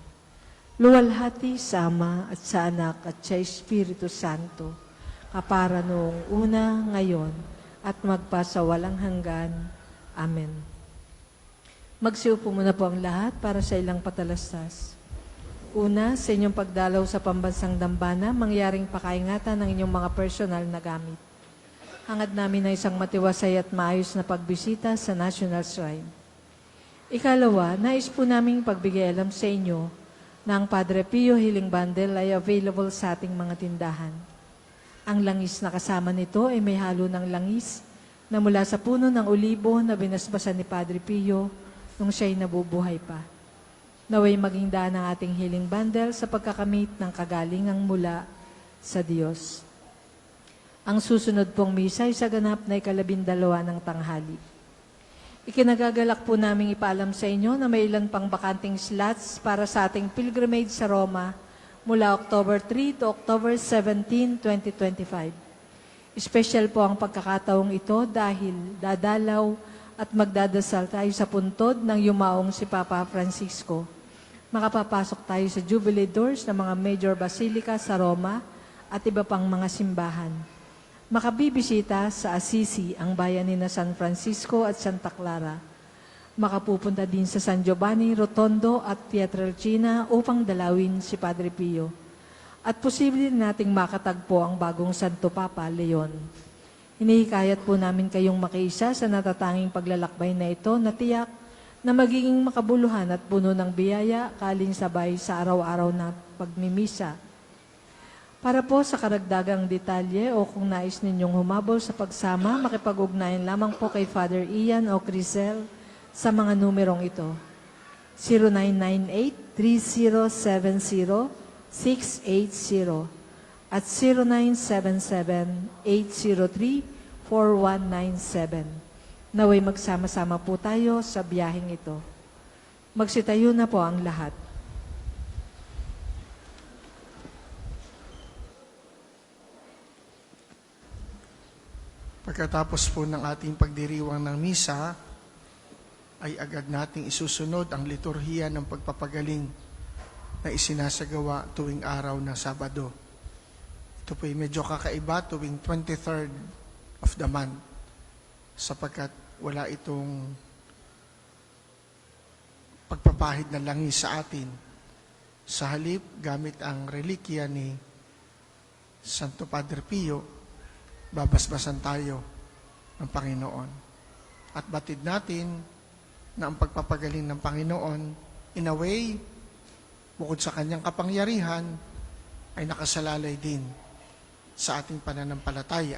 Luwalhati sa Ama at sa Anak at sa Espiritu Santo, kapara noong una, ngayon, at magpasawalang hanggan. Amen. Magsiupo muna po ang lahat para sa ilang patalastas. Una, sa inyong pagdalaw sa pambansang dambana, mangyaring pakaingatan ng inyong mga personal na gamit. Hangad namin na isang matiwasay at maayos na pagbisita sa National Shrine. Ikalawa, nais po naming pagbigay alam sa inyo na ang Padre Pio Healing Bundle ay available sa ating mga tindahan. Ang langis na kasama nito ay may halo ng langis na mula sa puno ng olibo na binasbasan ni Padre Pio nung siya'y nabubuhay pa. Naway maging daan ang ating healing bundle sa pagkakamit ng kagalingang mula sa Diyos. Ang susunod pong misa ay sa ganap na 12 ng tanghali. Ikinagagalak po namin ipaalam sa inyo na may ilan pang bakanting slots para sa ating pilgrimage sa Roma mula October 3 to October 17, 2025. Espesyal po ang pagkakataong ito dahil dadalaw at magdadasal tayo sa puntod ng yumaong si Papa Francisco. Makapapasok tayo sa Jubilee Doors ng mga major basilica sa Roma at iba pang mga simbahan. Makabibisita sa Assisi, ang bayan ni na San Francisco at Santa Clara. Makapupunta din sa San Giovanni, Rotondo at Pietrelcina upang dalawin si Padre Pio. At posible nating makatagpo ang bagong Santo Papa, Leon. Hinihikayat po namin kayong makiisa sa natatanging paglalakbay na ito na tiyak na magiging makabuluhan at puno ng biyaya kaling sabay sa araw-araw na pagmimisa. Para po sa karagdagang detalye o kung nais ninyong humabol sa pagsama, makipag-ugnayan lamang po kay Father Ian o Crisel sa mga numerong ito. 0998-3070-680 at 0977-803-4197. Naway magsama-sama po tayo sa biyaheng ito. Magsitayo na po ang lahat. Pagkatapos po ng ating pagdiriwang ng misa, ay agad nating isusunod ang liturhiya ng pagpapagaling na isinasagawa tuwing araw ng Sabado. Ito po ay medyo kakaiba tuwing 23rd of the month sapagkat wala itong pagpapahid na langis sa atin. Sa halip, gamit ang relikya ni Santo Padre Pio, babasbasan tayo ng Panginoon. At batid natin na ang pagpapagaling ng Panginoon, in a way, bukod sa kanyang kapangyarihan, ay nakasalalay din sa ating pananampalataya.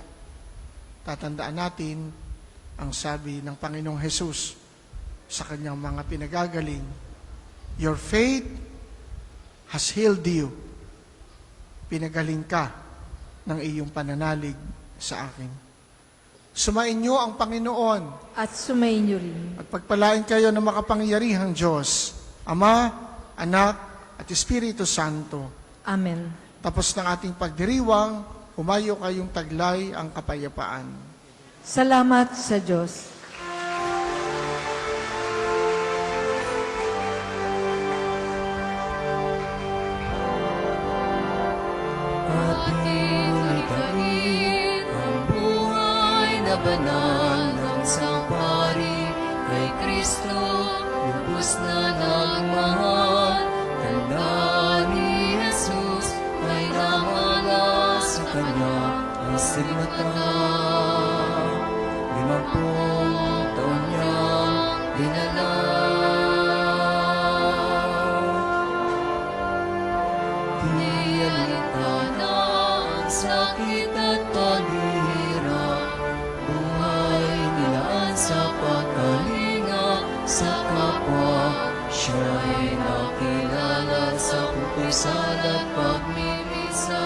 Tatandaan natin ang sabi ng Panginoong Hesus sa kanyang mga pinagagaling, "Your faith has healed you." Pinagaling ka ng iyong pananalig sa akin. Sumain niyo ang Panginoon At sumayin niyo rin. at pagpalain kayo ng makapangyarihang Diyos, Ama, Anak, at Espiritu Santo. Amen. Tapos ng ating pagdiriwang, humayo kayong taglay ang kapayapaan. Salamat sa Diyos. Ating likhain ang buhay na banal ng Sangpari kay Kristo, lubos na nagmahal. Tanda ni Jesus ay nahala sa Kanya ang sigmata. 50 taon niyang dinalaw. Niyalita na ang sakit at paghihirap, buhay nilaan sa pagkalinga sa kapwa. Siya'y nakilala sa pupusan at pagmimisa,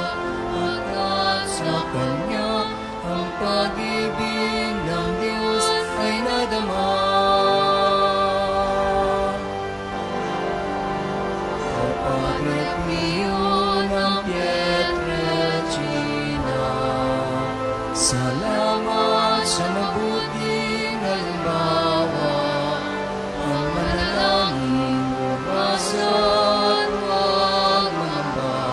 at sa Kanya ang pag-ibig ng Diyos ay nadama. Padre Pio ng Pietrelcina, salamat sa mabuting halimbawa. Ang manalangin bumasa at huwag mangamba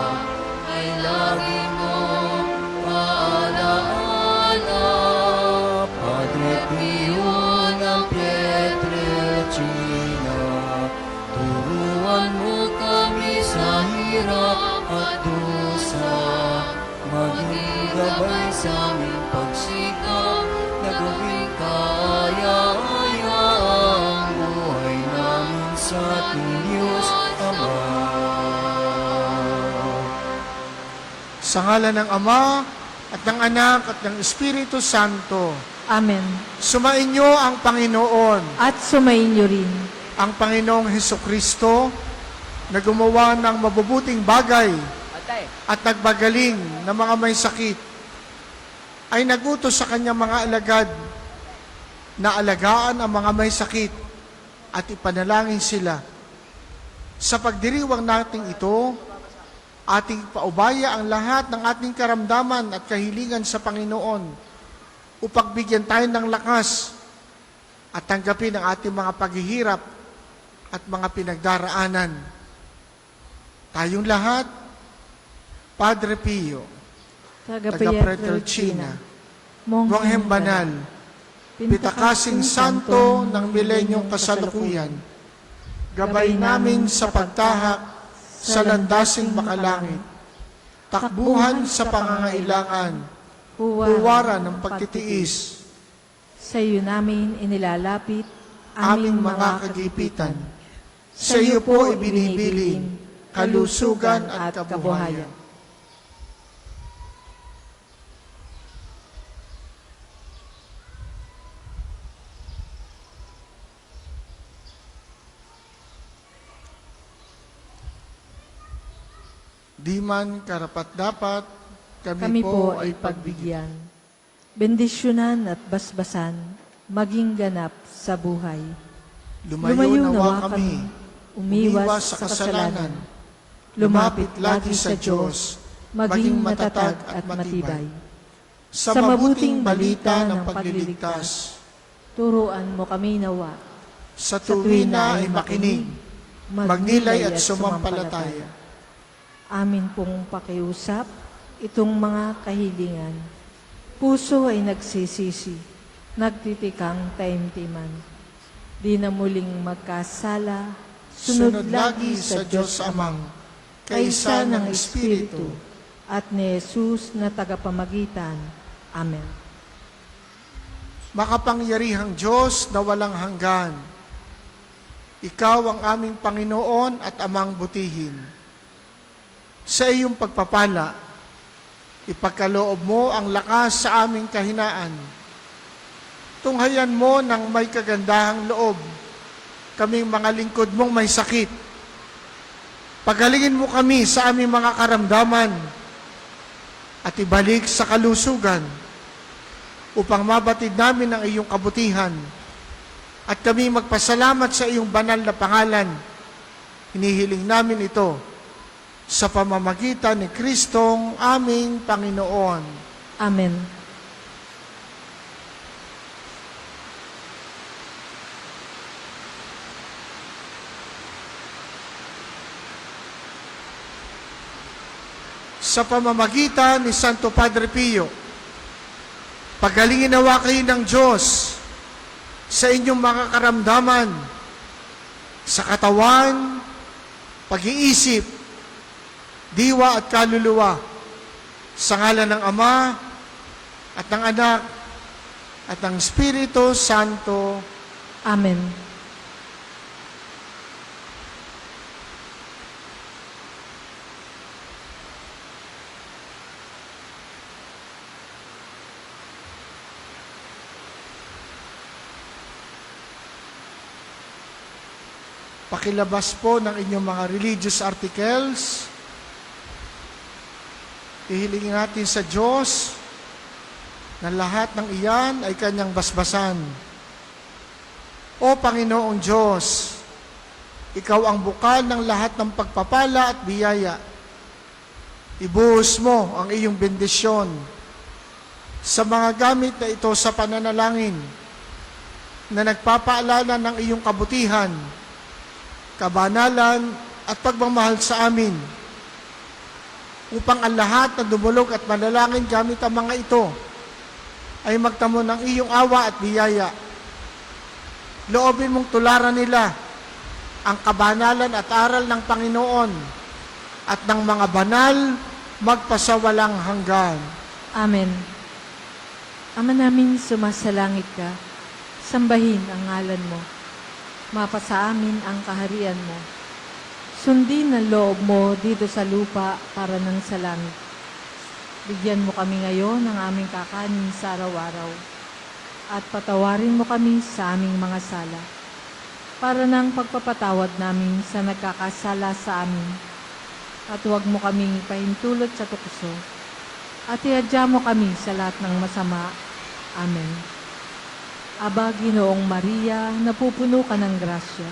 ay lagi mong paalaala. Padre Pio ng Pietrelcina, turuan mo kami sa hirap at dusa, maging gabay sa aming pagsikap na gawing kaaya-aya ang buhay namin sa ating Diyos Ama. Sa ngalan ng Ama, at ng Anak, at ng Espiritu Santo, Amen. sumainyo ang Panginoon, At sumayin niyo rin. ang Panginoong Hesukristo, na gumawa ng mabubuting bagay at nagbagaling ng mga may sakit, ay nagutos sa kanyang mga alagad na alagaan ang mga may sakit at ipanalangin sila. Sa pagdiriwang nating ito, ating paubaya ang lahat ng ating karamdaman at kahilingan sa Panginoon upang bigyan tayo ng lakas at tanggapin ang ating mga paghihirap at mga pinagdaraanan. Tayong lahat, Padre Pio, taga Pretelcina, Mongheng Banal, Pitakasing Santo ng Milenyong Kasalukuyan, gabay namin sa pagtahak sa landasing makalangit, takbuhan sa pangangailangan, huwaran ng pagtitiis, Sa iyo namin inilalapit aming mga kagipitan. Sa iyo po ibinibilin kalusugan at kabuhayan. Di man karapat-dapat, kami po ay pagbigyan. Bendisyonan at basbasan, maging ganap sa buhay. Lumayo nawa kami, umiwas sa kasalanan, lumapit lagi sa Diyos, maging matatag at matibay. sa mabuting balita ng pagliligtas. Turuan mo kami nawa. Sa tuwina ay makinig, magnilay at sumampalataya. Amin pong pakiusap, itong mga kahilingan. Puso ay nagsisisi, nagtitikang taimtiman. Di na muling magkasala, Sunod lagi sa Diyos Amang, kaisa ng Espiritu, at ni Jesus na tagapamagitan. Amen. Makapangyarihang Diyos na walang hanggan, Ikaw ang aming Panginoon at Amang butihin. Sa iyong pagpapala, ipagkaloob mo ang lakas sa aming kahinaan. Tunghayan mo ng may kagandahang loob, kaming mga lingkod mong may sakit. Pagalingin mo kami sa aming mga karamdaman at ibalik sa kalusugan upang mabatid namin ang iyong kabutihan at kami magpasalamat sa iyong banal na pangalan. Hinihiling namin ito sa pamamagitan ni Kristong aming Panginoon. Amen. Sa pamamagitan ni Santo Padre Pio, pagalingin nawa kayo ng Diyos sa inyong mga karamdaman, sa katawan, pag-iisip, diwa at kaluluwa, sa ngalan ng Ama at ng Anak at ng Espiritu Santo. Amen. Pakilabas po ng inyong mga religious articles. Ihilingin natin sa Diyos na lahat ng iyan ay Kanyang basbasan. O Panginoong Diyos, Ikaw ang bukal ng lahat ng pagpapala at biyaya. Ibuhos mo ang iyong bendisyon sa mga gamit na ito sa pananalangin na nagpapaalala ng iyong kabutihan, kabanalan at pagmamahal sa amin, upang ang lahat na dumulog at manalangin gamit ang mga ito ay magtamo ng iyong awa at biyaya. Loobin mong tularan nila ang kabanalan at aral ng Panginoon at ng mga banal magpasawalang hanggan. Amen. Ama namin, sumasalangit ka, sambahin ang ngalan mo. Mapasa amin ang kaharian mo. Sundin ang loob mo dito sa lupa para ng sa langit. Bigyan mo kami ngayon ng aming kakanin sa araw-araw. At patawarin mo kami sa aming mga sala, para ng pagpapatawad namin sa nagkakasala sa amin. At huwag mo kaming pahintulot sa tukso. At iadya mo kami sa lahat ng masama. Amen. Aba, Ginoong Maria, napupuno ka ng grasya.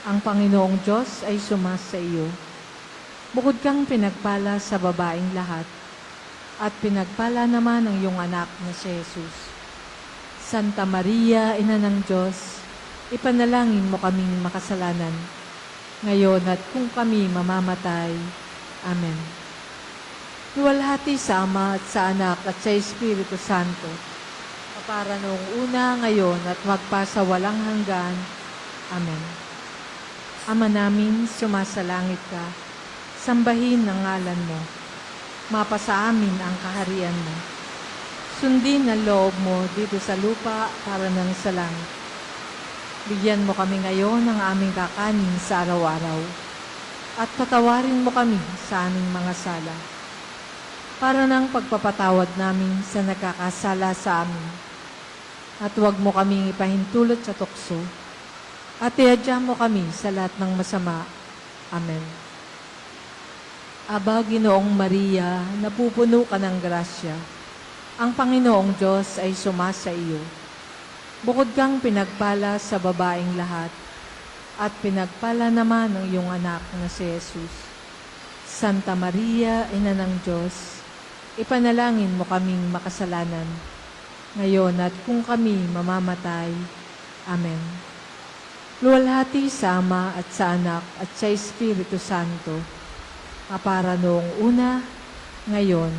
Ang Panginoong Diyos ay sumasa iyo. Bukod kang pinagpala sa babaeng lahat, at pinagpala naman ang iyong anak na si Jesus. Santa Maria, Ina ng Diyos, ipanalangin mo kaming makasalanan, ngayon at kung kami mamamatay. Amen. Luwalhati sa Ama at sa Anak at sa Espiritu Santo, para noong una, ngayon, at magpasawalang hanggan. Amen. Ama namin, sumasalangit ka, sambahin ang ngalan mo. Mapasa amin ang kaharian mo. Sundin ang loob mo dito sa lupa para ng sa langit. Bigyan mo kami ngayon ng aming kakanin sa araw-araw. At patawarin mo kami sa aming mga sala, para ng pagpapatawad namin sa nagkakasala sa amin. At huwag mo kaming ipahintulot sa tukso, at iadya mo kami sa lahat ng masama. Amen. Aba, Ginoong Maria, napupuno ka ng grasya. Ang Panginoong Diyos ay sumasa iyo. Bukod kang pinagpala sa babaeng lahat, at pinagpala naman ang iyong anak na si Jesus. Santa Maria, Ina ng Diyos, ipanalangin mo kaming makasalanan, ngayon at kung kami mamamatay. Amen. Luwalhati sa Ama at sa Anak at sa Espiritu Santo, para noong una, ngayon,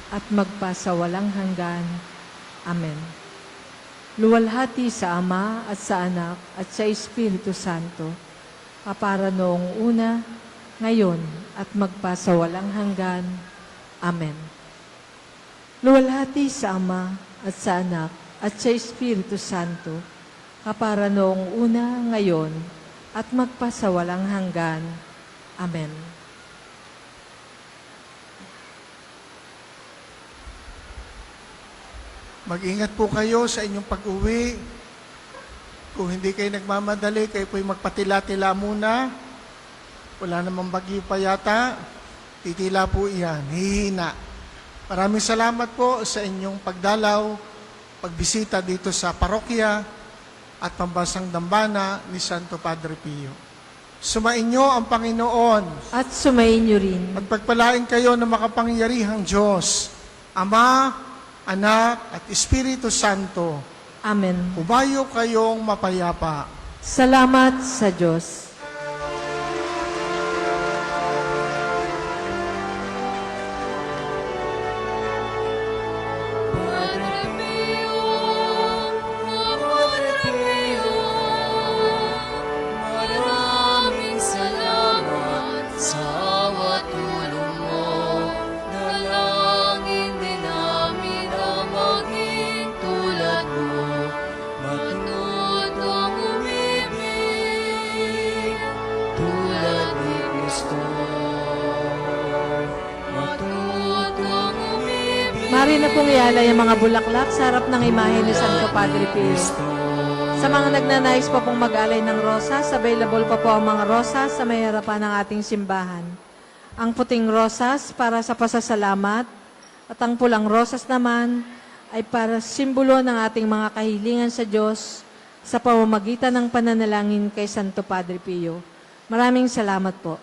at magpasawalang hanggan. Amen. Luwalhati sa Ama at sa Anak at sa Espiritu Santo, para noong una, ngayon, at magpasawalang hanggan. Amen. Luwalhati sa Ama at sa Anak at sa Espiritu Santo, para noong una, ngayon, at magpasawalang hanggan. Amen. Mag-ingat po kayo sa inyong pag-uwi. Kung hindi kayo nagmamadali, kayo po'y magpatila-tila muna. Wala namang bagyo pa yata. Titila po iyan, hihina. Maraming salamat po sa inyong pagdalaw, pagbisita dito sa parokya at pambansang dambana ni Santo Padre Pio. Sumainyo ang Panginoon At sumayin niyo rin. at pagpalain kayo ng makapangyarihang Diyos, Ama, Anak at Espiritu Santo. Amen. Umayo kayong mapayapa. Salamat sa Diyos. Padre Pio, Padre Pio, maraming salamat sa bawat tulong mo. Dalangin din namin na maging tulad mo. Matutong umibig tulad ni Kristo. Matutong umibig Mari na pong ialay ang mga bulaklak sa harap ng imahe ni Santo Padre Pio. Sa mga nagnanais pa pong mag-alay ng rosas, available pa po ang mga rosas sa may harapan ng ating simbahan. Ang puting rosas para sa pasasalamat at ang pulang rosas naman ay para simbolo ng ating mga kahilingan sa Diyos sa pamamagitan ng pananalangin kay Santo Padre Pio. Maraming salamat po.